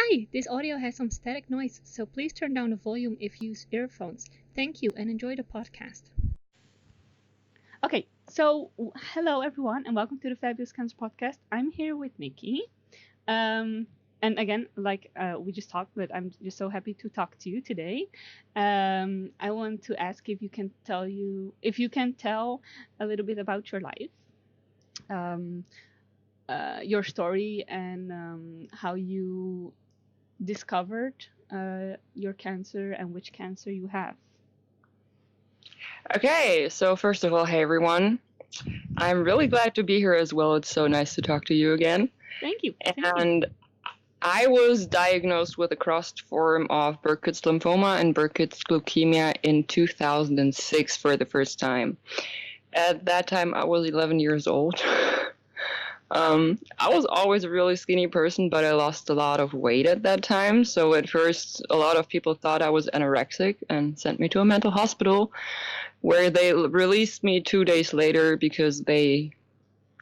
Hi, this audio has some static noise, so please turn down the volume if you use earphones. Thank you and enjoy the podcast. Okay, so hello everyone and welcome to the Fabulous Cancer Podcast. I'm here with Nicki. And again, like we just talked, but I'm just so happy to talk to you today. I want to ask if you can tell a little bit about your life, your story, and how you discovered your cancer and which cancer you have. Okay, so first of all, hey everyone. I'm really glad to be here as well. It's so nice to talk to you again. Thank you. And I was diagnosed with a crossed form of Burkitt's lymphoma and Burkitt's leukemia in 2006 for the first time. At that time, I was 11 years old. I was always a really skinny person, but I lost a lot of weight at that time. So at first, a lot of people thought I was anorexic and sent me to a mental hospital, where they released me 2 days later because they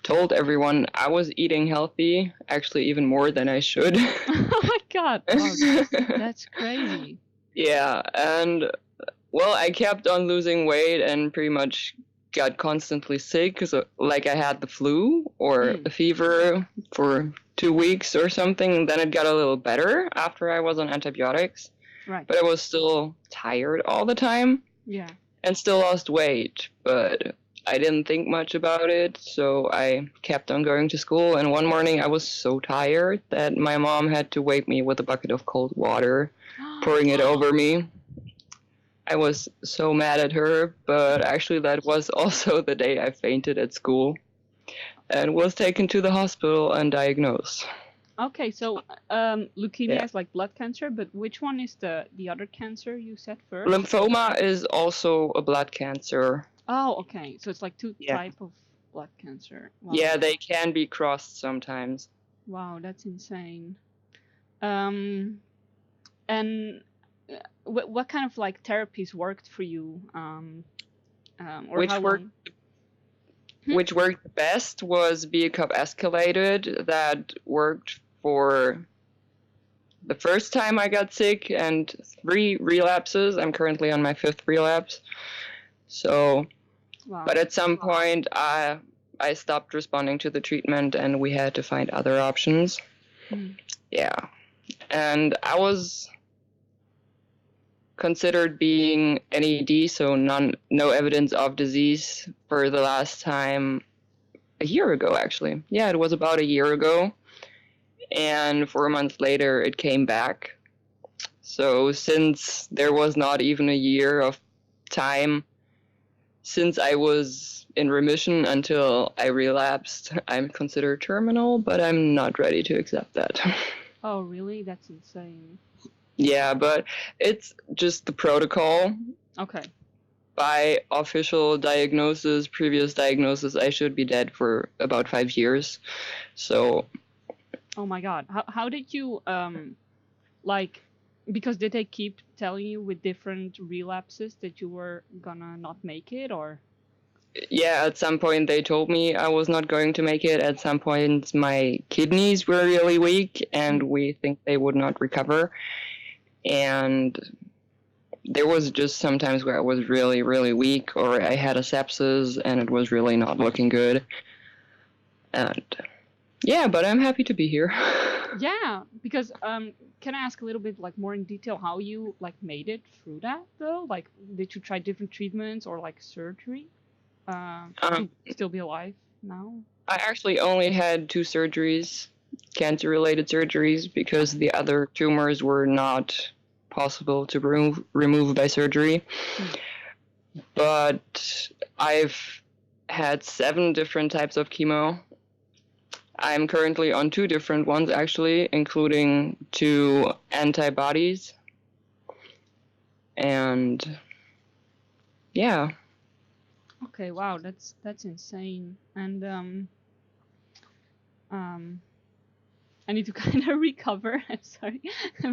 told everyone I was eating healthy, actually even more than I should. Oh my god, wow, that's crazy. Yeah, and well, I kept on losing weight and pretty much got constantly sick because like I had the flu or a fever for 2 weeks or something, and then it got a little better after I was on antibiotics. Right. But I was still tired all the time. Yeah. And still lost weight, but I didn't think much about it, so I kept on going to school, and one morning I was so tired that my mom had to wake me with a bucket of cold water, pouring it over me. I was so mad at her, but actually that was also the day I fainted at school and was taken to the hospital and diagnosed. Okay, so leukemia is like blood cancer, but which one is the other cancer you said first? Lymphoma is also a blood cancer. Oh, okay. So it's like two type of blood cancer. Wow. Yeah, they can be crossed sometimes. Wow, that's insane. And what kind of like therapies worked for you? Or which worked best was B-cup escalated. That worked for the first time I got sick and 3 relapses. I'm currently on my 5th relapse. So, wow. But at some point I stopped responding to the treatment and we had to find other options. Yeah. And I was considered being NED, so no evidence of disease, for the last time a year ago, actually. Yeah, it was about a year ago. And 4 months later, it came back. So since there was not even a year of time since I was in remission until I relapsed, I'm considered terminal, but I'm not ready to accept that. Oh, really? That's insane. Yeah, but it's just the protocol. Okay. By official diagnosis, previous diagnosis, I should be dead for about 5 years. So. Oh my god. How did you, like, because did they keep telling you with different relapses that you were gonna not make it, or? Yeah, at some point they told me I was not going to make it. At some point my kidneys were really weak and we think they would not recover. And there was just some times where I was really, really weak, or I had a sepsis and it was really not looking good. And yeah, but I'm happy to be here. Yeah, because can I ask a little bit like more in detail how you like made it through that though? Like, did you try different treatments or like surgery to still be alive now? I actually only had 2 surgeries, cancer-related surgeries, because the other tumors were not possible to remove by surgery. But I've had 7 different types of chemo. I'm currently on 2 different ones, actually, including 2 antibodies. And yeah. Okay, wow, that's insane. And I need to kind of recover. I'm sorry,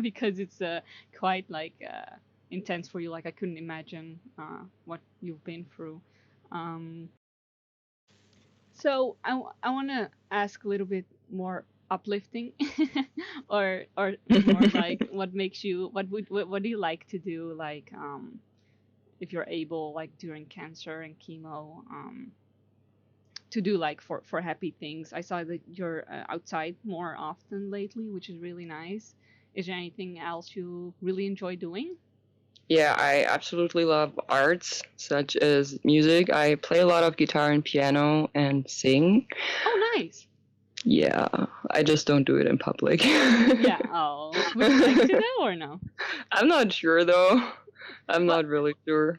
because it's quite like intense for you. Like I couldn't imagine what you've been through. So I want to ask a little bit more uplifting, or more like what makes you what do you like to do, like if you're able, like during cancer and chemo, to do like for happy things. I saw that you're outside more often lately, which is really nice. Is there anything else you really enjoy doing? Yeah, I absolutely love arts such as music. I play a lot of guitar and piano and sing. Oh, nice. Yeah, I just don't do it in public. Yeah. Oh, would you like to though, or no? I'm not sure though. I'm What? not really sure.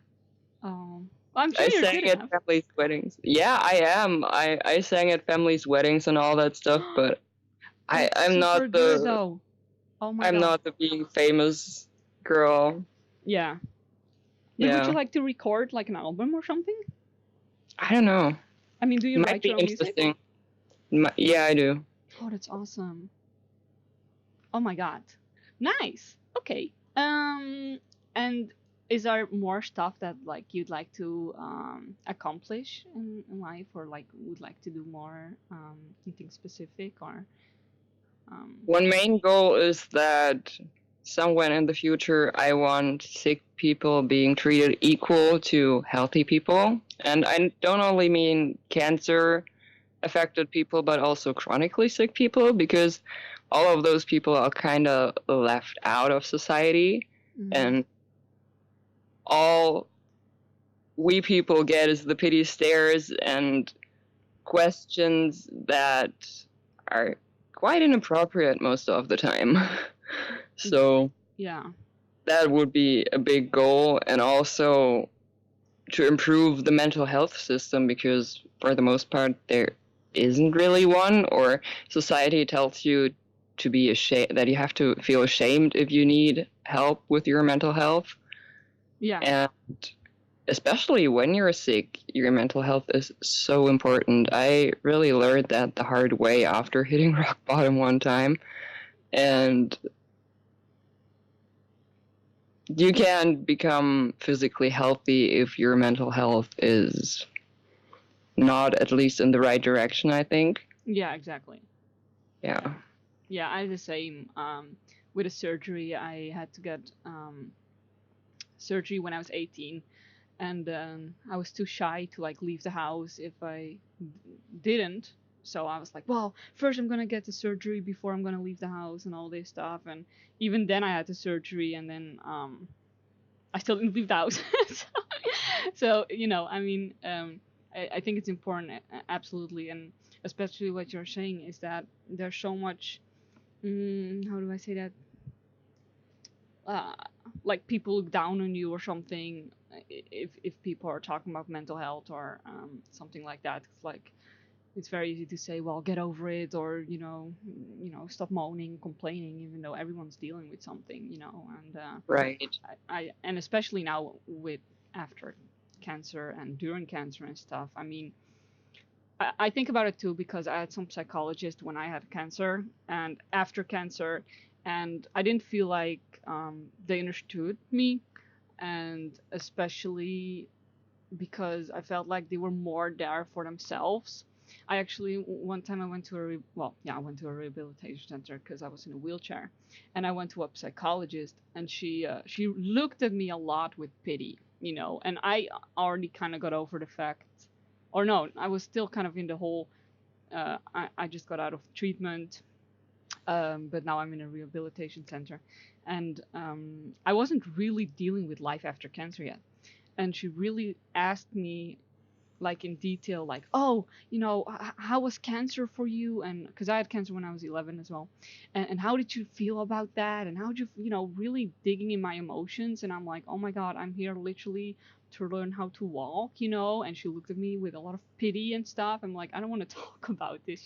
Oh, well, I'm sure I you're sang good at enough. families' weddings. Yeah, I am. I sang at families' weddings and all that stuff, but I That's I'm super not good the though. Oh my I'm god. not the being famous girl. Yeah. But would you Yeah. like to record like an album or something? I don't know. I mean, do you Might write be your own music? interesting. Yeah, I do. Oh, that's awesome. Oh my god. Nice. Okay. And is there more stuff that like you'd like to accomplish in life, or like would like to do more anything specific, or um One main goal is that somewhere in the future, I want sick people being treated equal to healthy people. And I don't only mean cancer affected people, but also chronically sick people, because all of those people are kind of left out of society. mhm. And all we people get is the pity stares and questions that are quite inappropriate most of the time. So Yeah. that would be a big goal, and also to improve the mental health system, because for the most part there isn't really one, or society tells you to be ashamed, that you have to feel ashamed if you need help with your mental health. Yeah. And especially when you're sick, your mental health is so important. I really learned that the hard way after hitting rock bottom one time. And you can become physically healthy if your mental health is not at least in the right direction, I think. Yeah, exactly. Yeah. Yeah, I had the same with a surgery. I had to get surgery when I was 18, and I was too shy to like leave the house if I didn't. So I was like, well, first I'm gonna get the surgery before I'm gonna leave the house and all this stuff. And even then I had the surgery, and then I still didn't leave the house. So I mean, I think it's important, absolutely, and especially what you're saying is that there's so much. How do I say that? uh, like people look down on you or something, if people are talking about mental health or something like that. It's like it's very easy to say, well, get over it, or stop moaning, complaining, even though everyone's dealing with something, and Right. and especially now with after cancer and during cancer and stuff. I mean, I think about it too because I had some psychologist when I had cancer and after cancer, and I didn't feel like they understood me, and especially because I felt like they were more there for themselves. I actually one time I went to I went to a rehabilitation center because I was in a wheelchair, and I went to a psychologist, and she looked at me a lot with pity, and I already kind of got over the fact, or no, I was still kind of in the whole. I just got out of treatment, but now I'm in a rehabilitation center, and I wasn't really dealing with life after cancer yet. And she really asked me like in detail, like, oh, how was cancer for you? And because I had cancer when I was 11 as well, and how did you feel about that? And how did you, really digging in my emotions? And I'm like, oh my god, I'm here literally to learn how to walk, And she looked at me with a lot of pity and stuff. I'm like, I don't want to talk about this.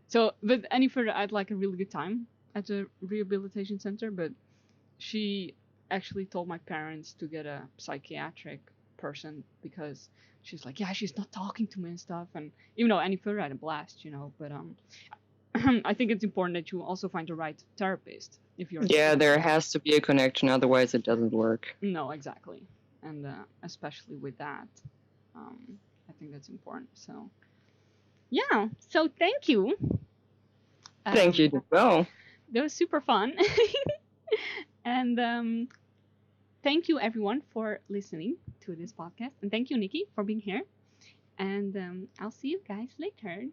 So, but any further, I had like a really good time at the rehabilitation center, but she actually told my parents to get a psychiatric person because she's like, yeah, she's not talking to me and stuff. And even though any further, I had a blast, but I think it's important that you also find the right therapist if you're Yeah, there struggling. has to be a connection, otherwise it doesn't work. No, exactly, and especially with that, I think that's important. So yeah, so thank you Thank you as well. That was super fun. And thank you everyone for listening to this podcast. And thank you, Nicki, for being here. And I'll see you guys later.